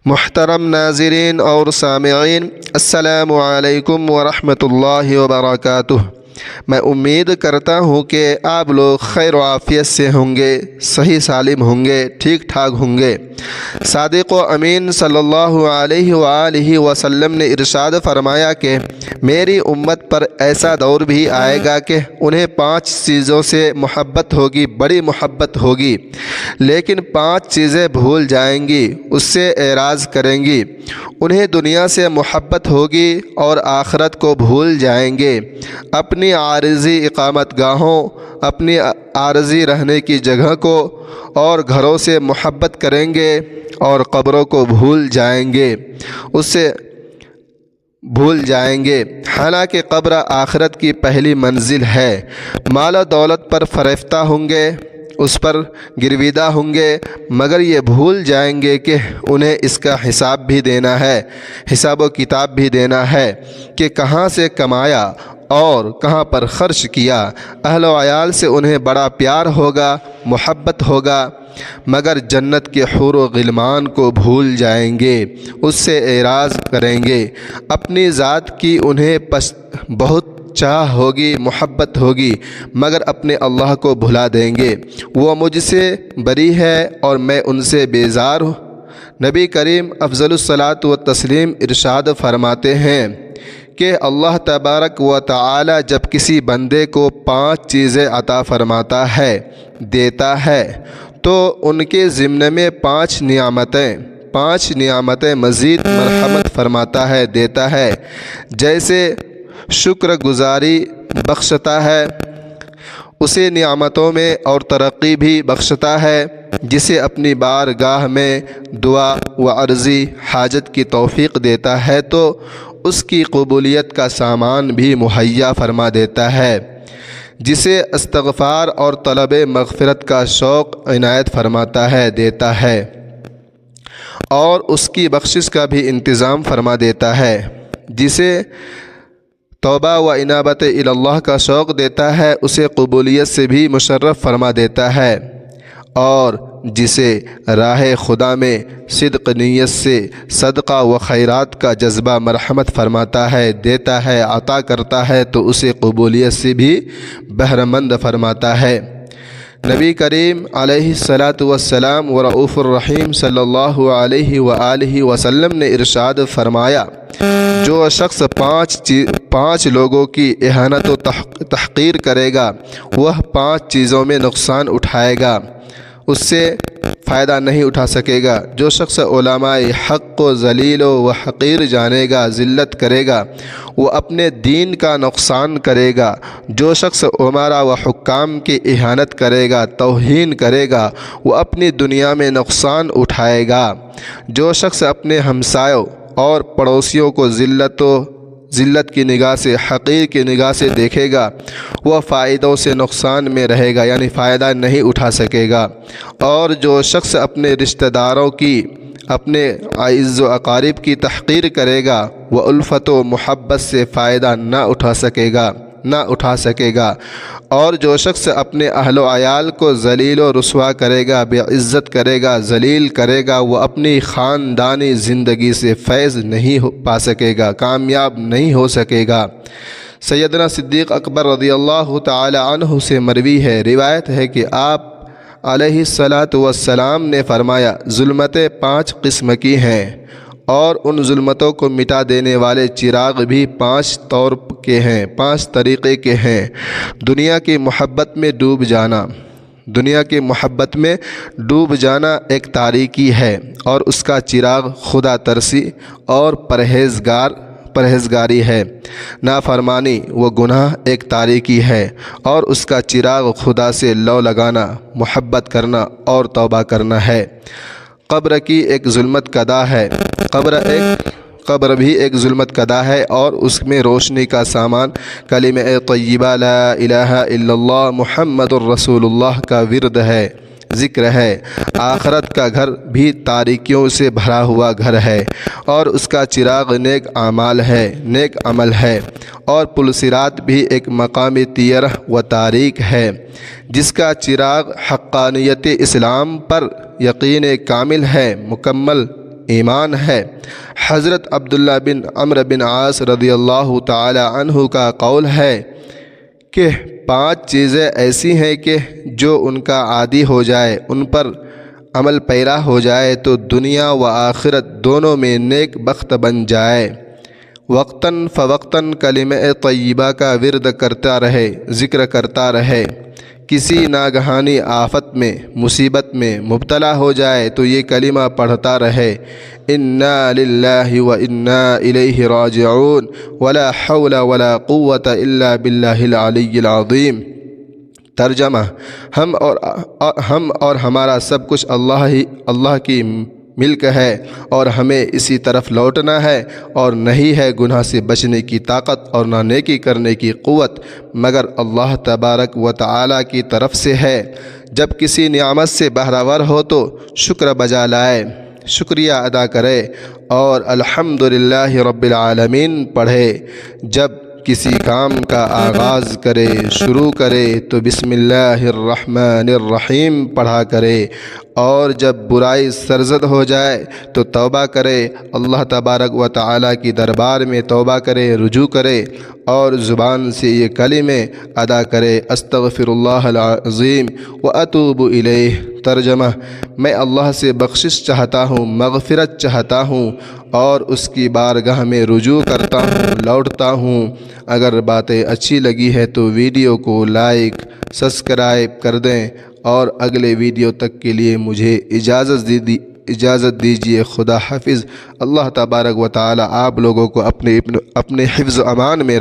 محترم ناظرین اور سامعین، السلام علیکم ورحمۃ اللہ وبرکاتہ۔ میں امید کرتا ہوں کہ آپ لوگ خیر و عافیت سے ہوں گے، صحیح سالم ہوں گے، ٹھیک ٹھاک ہوں گے۔ صادق و امین صلی اللہ علیہ وآلہ وسلم نے ارشاد فرمایا کہ میری امت پر ایسا دور بھی آئے گا کہ انہیں 5 چیزوں سے محبت ہوگی، بڑی محبت ہوگی، لیکن 5 چیزیں بھول جائیں گی، اس سے اعراض کریں گی۔ انہیں دنیا سے محبت ہوگی اور آخرت کو بھول جائیں گے۔ اپنی عارضی اقامت گاہوں، اپنی عارضی رہنے کی جگہ کو اور گھروں سے محبت کریں گے اور قبروں کو بھول جائیں گے، اس سے بھول جائیں گے، حالانکہ قبر آخرت کی پہلی منزل ہے۔ مال و دولت پر فریفتہ ہوں گے، اس پر گرویدہ ہوں گے، مگر یہ بھول جائیں گے کہ انہیں اس کا حساب بھی دینا ہے، حساب و کتاب بھی دینا ہے کہ کہاں سے کمایا اور کہاں پر خرچ کیا۔ اہل و عیال سے انہیں بڑا پیار ہوگا، محبت ہوگا، مگر جنت کے حور و غلمان کو بھول جائیں گے، اس سے اعراض کریں گے۔ اپنی ذات کی انہیں بہت چاہ ہوگی، محبت ہوگی، مگر اپنے اللہ کو بھلا دیں گے۔ وہ مجھ سے بری ہے اور میں ان سے بیزار ہوں۔ نبی کریم افضل الصلاۃ والتسلیم ارشاد فرماتے ہیں کہ اللہ تبارک و تعالی جب کسی بندے کو 5 چیزیں عطا فرماتا ہے، دیتا ہے، تو ان کے ضمن میں 5 نعمتیں مزید مرحمت فرماتا ہے، دیتا ہے۔ جیسے شکر گزاری بخشتا ہے، اسے نعمتوں میں اور ترقی بھی بخشتا ہے۔ جسے اپنی بارگاہ میں دعا و عرضی حاجت کی توفیق دیتا ہے تو اس کی قبولیت کا سامان بھی مہیا فرما دیتا ہے۔ جسے استغفار اور طلب مغفرت کا شوق عنایت فرماتا ہے، دیتا ہے، اور اس کی بخشش کا بھی انتظام فرما دیتا ہے۔ جسے توبہ و انابت اللہ کا شوق دیتا ہے، اسے قبولیت سے بھی مشرف فرما دیتا ہے، اور جسے راہ خدا میں صدق نیت سے صدقہ و خیرات کا جذبہ مرحمت فرماتا ہے، دیتا ہے، عطا کرتا ہے، تو اسے قبولیت سے بھی بہرمند فرماتا ہے۔ نبی کریم علیہ الصلاۃ والسلام ورؤوف الرحیم صلی اللہ علیہ وآلہ وسلم نے ارشاد فرمایا، جو شخص 5 لوگوں کی اہانت و تحقیر کرے گا، وہ 5 چیزوں میں نقصان اٹھائے گا، اس سے فائدہ نہیں اٹھا سکے گا۔ جو شخص علماء حق کو ذلیل و حقیر جانے گا، ذلت کرے گا، وہ اپنے دین کا نقصان کرے گا۔ جو شخص امراء و حکام کی اہانت کرے گا، توہین کرے گا، وہ اپنی دنیا میں نقصان اٹھائے گا۔ جو شخص اپنے ہمسایوں اور پڑوسیوں کو ذلت کی نگاہ سے، حقیر کی نگاہ سے دیکھے گا، وہ فائدوں سے نقصان میں رہے گا، یعنی فائدہ نہیں اٹھا سکے گا۔ اور جو شخص اپنے رشتہ داروں کی، اپنے اعز و اقارب کی تحقیر کرے گا، وہ الفت و محبت سے فائدہ نہ اٹھا سکے گا۔ اور جو شخص اپنے اہل و عیال کو ذلیل و رسوا کرے گا، بے عزت کرے گا، ذلیل کرے گا، وہ اپنی خاندانی زندگی سے فیض نہیں پا سکے گا، کامیاب نہیں ہو سکے گا۔ سیدنا صدیق اکبر رضی اللہ تعالی عنہ سے مروی ہے، روایت ہے کہ آپ علیہ الصلاۃ والسلام نے فرمایا، ظلمتیں 5 قسم کی ہیں، اور ان ظلمتوں کو مٹا دینے والے چراغ بھی 5 طور کے ہیں، 5 طریقے کے ہیں۔ دنیا کی محبت میں ڈوب جانا ایک تاریکی ہے، اور اس کا چراغ خدا ترسی اور پرہیزگاری ہے۔ نافرمانی و گناہ ایک تاریکی ہے، اور اس کا چراغ خدا سے لو لگانا، محبت کرنا اور توبہ کرنا ہے۔ قبر کی ایک ظلمت کدا ہے، قبر بھی ایک ظلمت کدا ہے، اور اس میں روشنی کا سامان کلمہ طیبہ لا الہ الا اللہ محمد الرسول اللہ کا ورد ہے، ذکر ہے۔ آخرت کا گھر بھی تاریکیوں سے بھرا ہوا گھر ہے، اور اس کا چراغ نیک عمل ہے، اور پل صراط بھی ایک مقام تیرہ و تاریک ہے، جس کا چراغ حقانیت اسلام پر یقین کامل ہے، مکمل ایمان ہے۔ حضرت عبداللہ بن عمرو بن عاص رضی اللہ تعالی عنہ کا قول ہے کہ 5 چیزیں ایسی ہیں کہ جو ان کا عادی ہو جائے، ان پر عمل پیرا ہو جائے تو دنیا و آخرت دونوں میں نیک بخت بن جائے۔ وقتاً فوقتاً کلمہ طیبہ کا ورد کرتا رہے، ذکر کرتا رہے۔ کسی ناگہانی آفت میں، مصیبت میں مبتلا ہو جائے تو یہ کلمہ پڑھتا رہے، انا للہ و انا الیہ راجعون ولا حول ولا قوة الا باللہ العلی العظیم۔ ترجمہ: ہم اور ہمارا سب کچھ اللہ کی ملک ہے اور ہمیں اسی طرف لوٹنا ہے، اور نہیں ہے گناہ سے بچنے کی طاقت اور نہ نیکی کرنے کی قوت مگر اللہ تبارک و تعالی کی طرف سے ہے۔ جب کسی نعمت سے بہرور ہو تو شکر بجا لائے، شکریہ ادا کرے اور الحمدللہ رب العالمین پڑھے۔ جب کسی کام کا آغاز کرے، شروع کرے تو بسم اللہ الرحمن الرحیم پڑھا کرے، اور جب برائی سرزد ہو جائے تو توبہ کرے، اللہ تبارک و تعالی کی دربار میں توبہ کرے، رجوع کرے اور زبان سے یہ کلمے ادا کرے، استغفر اللہ العظیم واتوب الیہ۔ ترجمہ: میں اللہ سے بخشش چاہتا ہوں، مغفرت چاہتا ہوں اور اس کی بارگاہ میں رجوع کرتا ہوں، لوٹتا ہوں۔ اگر باتیں اچھی لگی ہے تو ویڈیو کو لائک، سبسکرائب کر دیں اور اگلے ویڈیو تک کے لیے مجھے اجازت دیجیے۔ خدا حافظ۔ اللہ تبارک و تعالی آپ لوگوں کو اپنے حفظ و امان میں